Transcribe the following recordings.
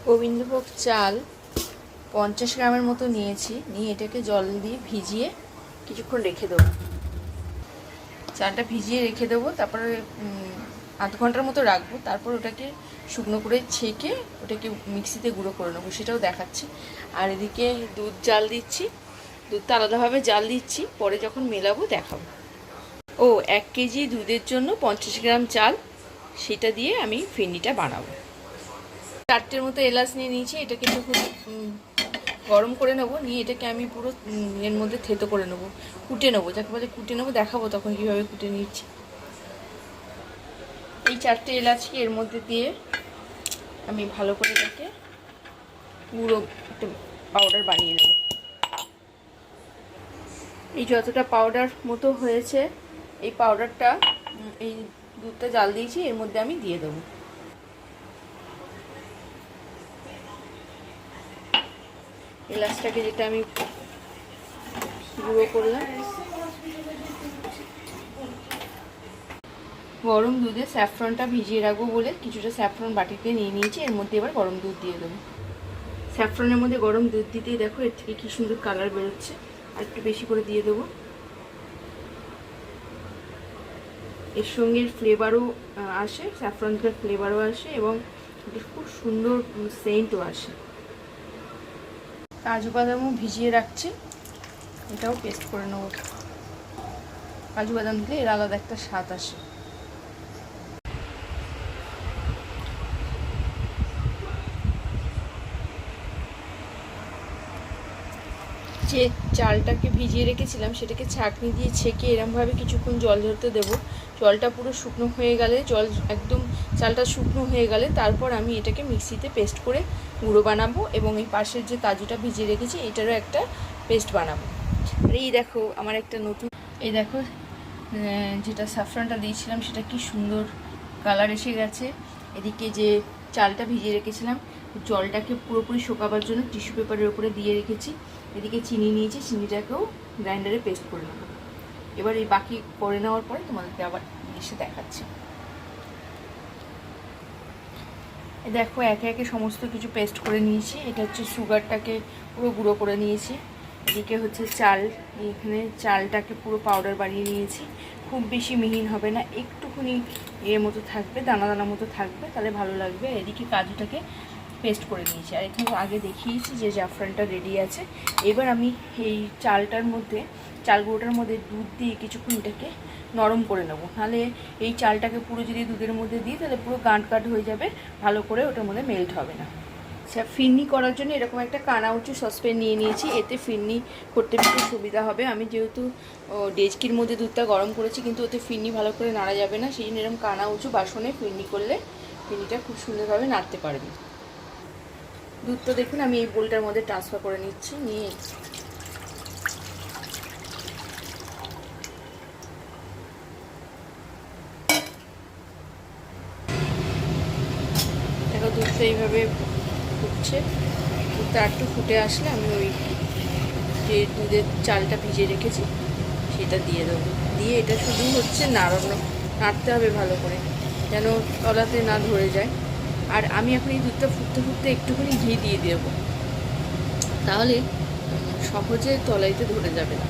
গোবিন্দভোগ চাল 50 গ্রামের মতো নিয়েছি, নিয়ে এটাকে জল দিয়ে ভিজিয়ে কিছুক্ষণ রেখে দেবো। চালটা ভিজিয়ে রেখে দেবো, তারপরে আধ ঘন্টার মতো রাখবো। তারপর ওটাকে শুকনো করে ছেঁকে ওটাকে মিক্সিতে গুঁড়ো করে নেবো, সেটাও দেখাচ্ছি। আর এদিকে দুধ জাল দিচ্ছি, দুধটা আলাদাভাবে জাল দিচ্ছি, পরে যখন মেলাবো দেখাবো। 1 কেজি দুধের জন্য 50 গ্রাম চাল, সেটা দিয়ে আমি ফিরনিটা বানাবো। 4টের মতো এলাচ নিয়ে নিয়েছি, এটাকে যখন গরম করে নেবো, নিয়ে এটাকে আমি পুরো এর মধ্যে থেতো করে নেবো, কুটে নেবো, যাকে বলে কুটে নেবো, দেখাবো তখন কীভাবে কুটে নিচ্ছি। এই 4টে এলাচকে এর মধ্যে দিয়ে আমি ভালো করে এটাকে গুঁড়ো একটা পাউডার বানিয়ে নেব। এই যতটা পাউডার মতো হয়েছে, এই পাউডারটা এই দুধটা জাল দিয়েছি এর মধ্যে আমি দিয়ে দেবো। এলাচটাকে যেটা আমি গুঁড়ো করলাম, গরম দুধে স্যাফরনটা ভিজিয়ে রাখবো বলে কিছুটা স্যাফরন বাটিতে নিয়ে নিয়েছি, এর মধ্যে এবার গরম দুধ দিয়ে দেবো। স্যাফরনের মধ্যে গরম দুধ দিতেই দেখো এর থেকে কি সুন্দর কালার বেরোচ্ছে, আর একটু বেশি করে দিয়ে দেবো। এর সঙ্গে ফ্লেভারও আসে, স্যাফরনের ফ্লেভারও আসে এবং খুব সুন্দর সেন্টও আসে। কাজু বাদামও ভিজিয়ে রাখছি, এটাও পেস্ট করে নেব। কাজু বাদাম দিলে এর আলাদা একটা স্বাদ আসে। যে চালটাকে ভিজিয়ে রেখেছিলাম সেটাকে ছাঁকনি দিয়ে ছেঁকে এরমভাবে কিছুক্ষণ জল ধরতে দেবো। জলটা পুরো শুকনো হয়ে গেলে, জল একদম চালটা শুকনো হয়ে গেলে তারপর আমি এটাকে মিক্সিতে পেস্ট করে গুঁড়ো বানাবো, এবং এই পাশের যে কাজুটা ভিজিয়ে রেখেছি এটারও একটা পেস্ট বানাবো। আর এই দেখো আমার একটা নতুন, এই দেখো যেটা স্যাফরনটা দিয়েছিলাম সেটা কি সুন্দর কালার এসে গেছে। এদিকে যে চালটা ভিজিয়ে রেখেছিলাম, জলটাকে পুরোপুরি শুকাবার জন্য টিস্যু পেপারের উপরে দিয়ে রেখেছি। এদিকে চিনি নিয়েছি, চিনিটাকেও গ্রাইন্ডারে পেস্ট করে নেব। এবার এই বাকি করে নেওয়ার পরে তোমাদেরকে আবার এসে দেখাচ্ছি। দেখো একে একে সমস্ত কিছু পেস্ট করে নিয়েছি। এটা হচ্ছে সুগারটাকে পুরো গুঁড়ো করে নিয়েছি। এদিকে হচ্ছে চাল, এখানে চালটাকে পুরো পাউডার বানিয়ে নিয়েছি। খুব বেশি মিহিন হবে না, একটুখানি এর মতো থাকবে, দানা দানা মতো থাকবে, তাহলে ভালো লাগবে। এদিকে কাজুটাকে পেস্ট করে নিয়েছি, আর এখানে আগে দেখিয়েছি যে জাফরানটা রেডি আছে। এবার আমি এই চালটার মধ্যে, চাল গুঁড়োটার মধ্যে দুধ দিয়ে কিছুক্ষণ এটাকে নরম করে নেবো। নাহলে এই চালটাকে পুরো যদি দুধের মধ্যে দিই তাহলে পুরো গাঁট গাঁট হয়ে যাবে, ভালো করে ওটার মধ্যে মেল্ট হবে না। আচ্ছা, ফিরনি করার জন্য এরকম একটা কানা উঁচু সসপ্যান নিয়ে নিয়েছি, এতে ফিরনি করতে বেশি সুবিধা হবে। আমি যেহেতু ডেচকির মধ্যে দুধটা গরম করেছি, কিন্তু ওতে ফিরনি ভালো করে নাড়া যাবে না, সেই জন্য এরকম কানা উঁচু বাসনে ফিরনি করলে ফিরনিটা খুব সুন্দরভাবে নাড়তে পারবে। দুধটা দেখুন আমি এই বোলটার মধ্যে ট্রান্সফার করে নিচ্ছি, নিয়ে দেখো দুধটা এইভাবে ফুটছে। দুধটা একটু ফুটে আসলে আমি ওই যে দুধের চালটা ভিজিয়ে রেখেছি সেটা দিয়ে দেবো। দিয়ে এটা শুধু হচ্ছে নাড়তে হবে ভালো করে, যেন তলাতে না ধরে যায়। আর আমি এখন এই দুধটা ফুটতে ফুটতে একটুখানি ঘি দিয়ে দেবো, তাহলে সহজে তলাইতে ধরে যাবে না।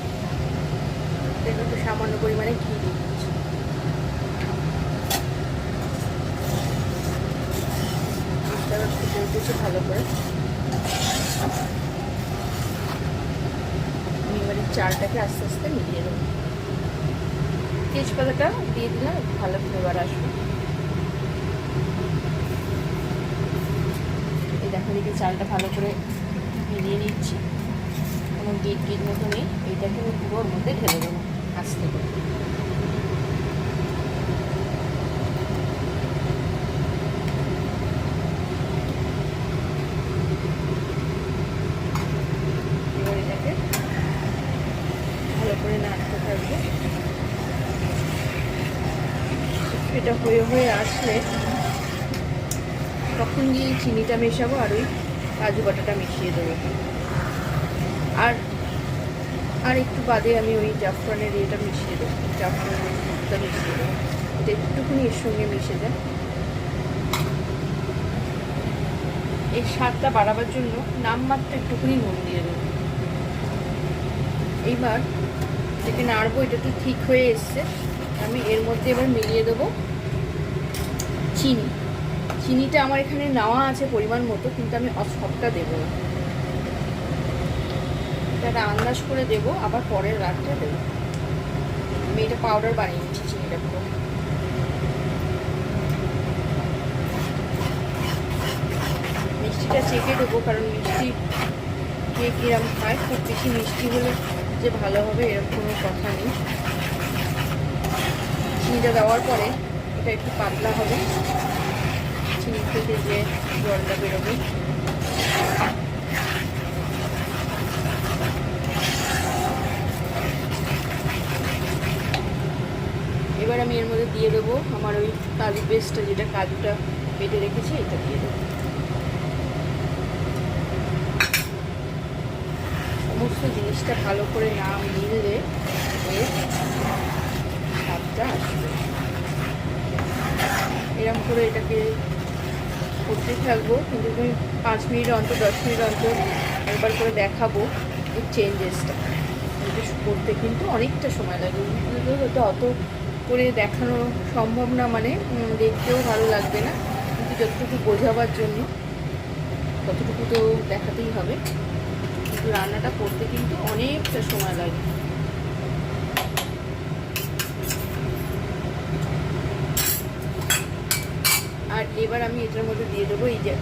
একটু সামান্য পরিমাণে ঘি দিয়ে দিচ্ছি। দুধটা ফুটে উঠেছে ভালো করে। আমি এবারে চালটাকে আস্তে আস্তে মিলিয়ে দেবো। তেজপাতাটা দিয়ে দিলাম, ভালো ফ্লেভার আসবে। এই দেখো দিকে চালটা ভালো করে মিলিয়ে নিচ্ছি, কোনো গিট গিট মতো নেই। এইটাকে আমি পুরো ওর মধ্যে ঢেলে দেবো আস্তে করে। এবার এটাকে ভালো করে নাড়তে থাকবো। এটা হয়ে হয়ে আসলে তখন গিয়ে চিনিটা মেশাবো, আর ওই কাজু বাটাটা মিশিয়ে দেবো। আর একটু বাদে আমি ওই জাফরানের ইয়েটা মিশিয়ে দেবো, জাফরানের দুধটা মিশিয়ে দেবো, এটা একটুখানি এর সঙ্গে মিশে যায়। এই স্বাদটা বাড়াবার জন্য নামমাত্র একটুখানি নুন দিয়ে দেবো। এইবার এটাকে নাড়বো, এটা তো ঠিক হয়ে এসছে। আমি এর মধ্যে এবার মিলিয়ে দেবো চিনি। চিনিটা আমার এখানে নেওয়া আছে পরিমাণ মতো, কিন্তু আমি সবটা দেবো না, এটা আন্দাজ করে দেবো, আবার পরের রাতটা দেবো। আমি এটা পাউডার বানিয়ে নিচ্ছি চিনিটা পুরো। মিষ্টিটা চেখে দেবো, কারণ মিষ্টি কে কিরম খায়, খুব বেশি মিষ্টি হলে যে ভালো হবে এরকম কোনো কথা নেই। চিনিটা দেওয়ার পরে এটা একটু পাতলা হবে, চিনি থেকে যে জলটা বেরোবে। এবার আমি এর মধ্যে দিয়ে দেবো আমার ওই কাজু পেস্টটা, যেটা কাজুটা বেটে রেখেছি, এটা দিয়ে দেবো। সমস্ত জিনিসটা ভালো করে না মিললে এর স্বাদটা আসবে। এরকম করে এটাকে করতে থাকবো, কিন্তু আমি 5 মিনিট অন্তর 10 মিনিট অন্তর একবার করে দেখাবো এই চেঞ্জেসটা। এটা করতে কিন্তু অনেকটা সময় লাগে, হয়তো অত করে দেখানো সম্ভব না, মানে দেখতেও ভালো লাগবে না, কিন্তু যতটুকু বোঝাবার জন্য ততটুকু তো দেখাতেই হবে। কিন্তু রান্নাটা করতে কিন্তু অনেকটা সময় লাগে। আর এবার আমি এটার মধ্যে দিয়ে দেবো এই যে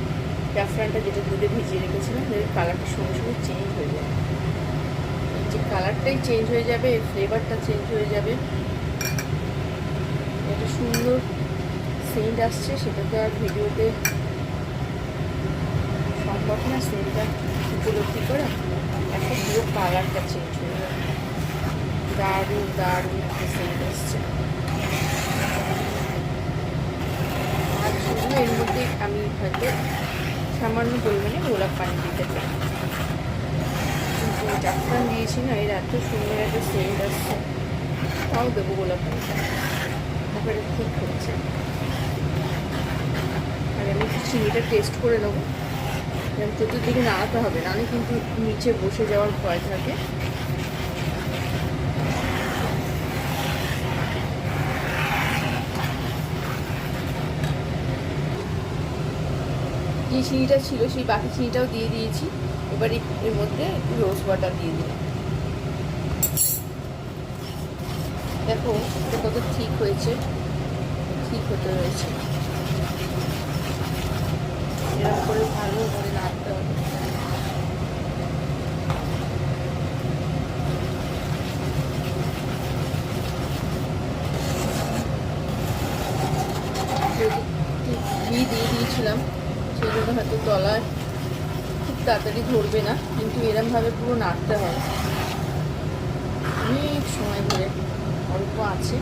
জাফরানটা, যেটা দুধে ভিজিয়ে রেখেছিলাম, এর কালারটা সঙ্গে সঙ্গে চেঞ্জ হয়ে যাবে। এই যে কালারটাই চেঞ্জ হয়ে যাবে, এর ফ্লেভারটা চেঞ্জ হয়ে যাবে, একটা সুন্দর সেন্ট আসছে। সেটা তো আর ভিডিওতে সম্ভব না সেন্টটা উপলব্ধি করা। একটা পুরো কালারটা চেঞ্জ হয়ে যাবে, দারুণ দারুণ একটা সেন্ট আসছে। আর শুধু এর মধ্যে আমি হয়তো সামান্য পরিমাণে গোলাপ পানি দিতে পারি, কিন্তু জাফরান দিয়েছি না, এর এত সুন্দর একটা সেন্ট আসছে, তাও দেবো গোলাপ পানিটা। তারপরে ঠিক হচ্ছে। আর আমি চিনিটা টেস্ট করে নেবো, চতুর্দিকে নাড়াতে হবে, নাহলে কিন্তু নিচে বসে যাওয়ার ভয় থাকে। যে চিনিটা ছিল সেই বাকি চিনিটাও দিয়ে দিয়েছি। এবার এর মধ্যে একটু রোজ ওয়াটার দিয়ে দিলাম। দেখো এটা কত ঠিক হয়েছে, ঠিক হতে রয়েছে। এরকম করে ভালো করে নাড়তে হবে। ঘি দিয়ে দিয়েছিলাম, সেই জন্য হয়তো তলায় খুব তাড়াতাড়ি ধরবে না, কিন্তু এরমভাবে পুরো নাড়তে হবে অনেক সময় ধরে। অল্প আছে,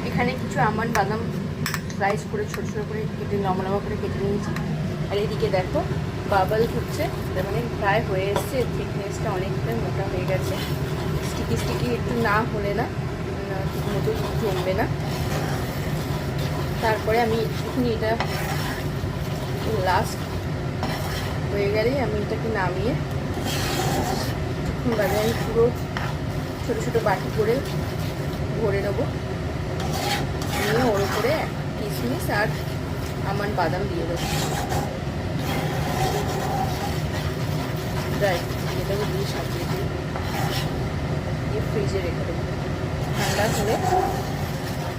এখানে কিছু আমন্ড বাদাম স্লাইস করে ছোটো ছোটো করে কেটে লম্বা লম্বা করে কেটে নিয়েছি। আর এদিকে দেখো বাবল হচ্ছে, তার মানে প্রায় হয়ে এসছে, থিকনেসটা অনেকটা মোটা হয়ে গেছে। স্টিকি স্টিকি একটু না হলে না ঠিক মতো জমবে না। তারপরে আমি একটুখানি এটা লাস্ট হয়ে গেলেই আমি এটাকে নামিয়ে বাজারে আমি পুরো ছোটো ছোটো বাটি করে ভরে নেবো, নিয়ে ওর উপরে কিশমিশ আর আমন্ড বাদাম দিয়ে দেবো, ড্রাই দিয়ে দেবো, দিয়ে সাজিয়ে দিয়ে ফ্রিজে রেখে দেবো। ঠান্ডা হলে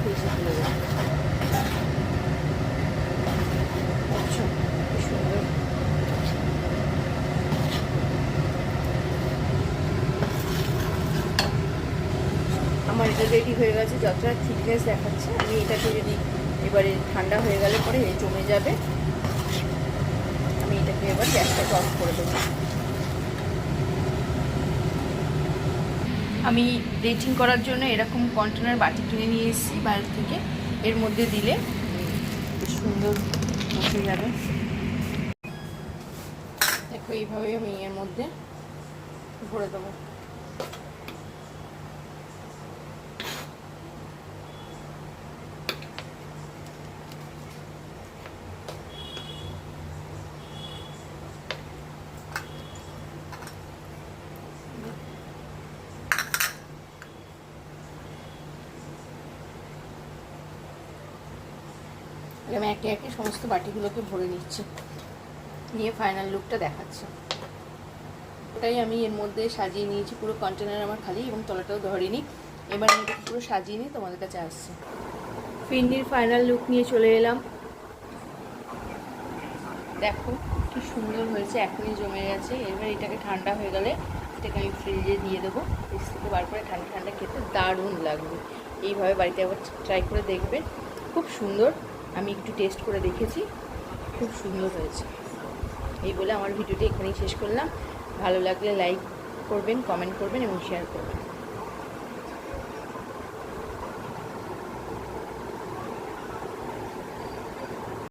ফ্রিজে তুলে দেবো। আচ্ছা, কি সুন্দর। আমার এটা রেডি হয়ে গেছে, যতটা থিকনেস দেখাচ্ছে। আমি এটাকে যদি এবারে ঠান্ডা হয়ে গেলে পরে জমে যাবে, আমি এটাকে এবার গ্যাসটাকে অফ করে দেবো। আমি ডেটিং করার জন্য এরকম কন্টেনার বাটি কিনে নিয়ে এসেছি বাইরে থেকে, এর মধ্যে দিলে বেশ সুন্দর বসে যাবে। দেখো এইভাবে আমি এর মধ্যে ভরে দেবো। আমি একে একে সমস্ত বাটিগুলোকে ভরে নিচ্ছি, নিয়ে ফাইনাল লুকটা দেখাচ্ছি। ওটাই আমি এর মধ্যে সাজিয়ে নিয়েছি, পুরো কন্টেনার আমার খালি এবং তলাটাও ধরেনি। এবার আমি পুরো সাজিয়ে নিয়ে তোমাদের কাছে আসছি। ফিরনির ফাইনাল লুক নিয়ে চলে এলাম। দেখো কি সুন্দর হয়েছে, এখনই জমে গেছে। এবার এটাকে ঠান্ডা হয়ে গেলে এটাকে আমি ফ্রিজে দিয়ে দেবো। ফ্রিজ থেকে বার করে ঠান্ডা ঠান্ডা খেতে দারুণ লাগবে। এইভাবে বাড়িতে একবার ট্রাই করে দেখবেন, খুব সুন্দর। আমি একটু টেস্ট করে দেখেছি, খুব সুন্দর হয়েছে। এই বলে আমার ভিডিওটি এখানেই শেষ করলাম। ভালো লাগলে লাইক করবেন, কমেন্ট করবেন এবং শেয়ার করবেন।